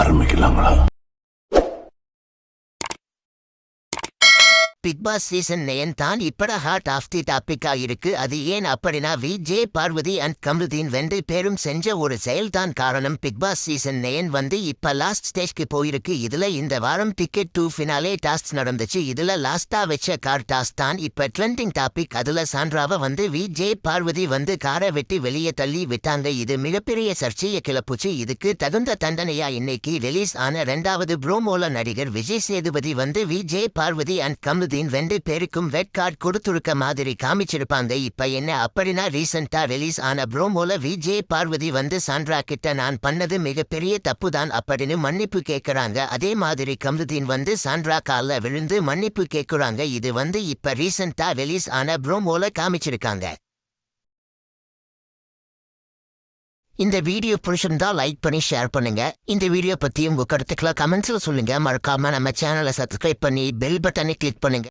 ஆரம்பிக்கலாங்களா? Big Boss season 9 தான் இப்பட heart of the டாபிக்கா இருக்கு. அது ஏன் அப்படின்னா விஜய் பார்வதி அண்ட் கமருதீன் 2 பேரும் செஞ்ச ஒரு செயல்தான் காரணம். பிக் பாஸ் சீசன் 9 வந்து இப்ப லாஸ்ட் ஸ்டேஜ்க்கு போயிருக்கு. இதுல இந்த வாரம் டிக்கெட் டு ஃபினாலே டாஸ்க் நடந்துச்சு. இதுல லாஸ்டா வச்ச கார் டாஸ்க் தான் இப்ப ட்ரெண்டிங் டாபிக். அதுல சாண்ட்ராவை வந்து விஜய் பார்வதி வந்து காரை வெட்டி வெளியே தள்ளி விட்டாங்க. இது மிகப்பெரிய சர்ச்சையை கிளப்புச்சு. இதுக்கு தகுந்த தண்டனையா இன்னைக்கு ரிலீஸ் ஆன 2வது ப்ரோமோல நடிகர் விஜய் சேதுபதி வந்து விஜய் பார்வதி அண்ட் கமருதீன் 2 பேருக்கும் ரெட் கார்டு கொடுத்துருக்க மாதிரி காமிச்சிருப்பாங்க. இப்ப என்ன அப்படின்னா ரீசெண்டா ரிலீஸ் ஆன ப்ரோமோல விஜய் பார்வதி வந்து சாண்ட்ரா கிட்ட நான் பண்ணது மிகப்பெரிய தப்புதான் அப்படின்னு மன்னிப்பு கேட்கறாங்க. அதே மாதிரி கமருதீன் வந்து சாண்ட்ரா கால்ல விழுந்து மன்னிப்பு கேட்கறாங்க. இது வந்து இப்ப ரீசெண்டா ரிலீஸ் ஆன ப்ரோமோல காமிச்சிருக்காங்க. இந்த வீடியோ பிடிச்சிருந்தா லைக் பண்ணி ஷேர் பண்ணுங்க. இந்த வீடியோ பத்தி உங்க கருத்துக்களை கமெண்ட்ஸ்ல சொல்லுங்க. மறக்காம நம்ம சேனலை சப்ஸ்கிரைப் பண்ணி பெல் பட்டனை கிளிக் பண்ணுங்க.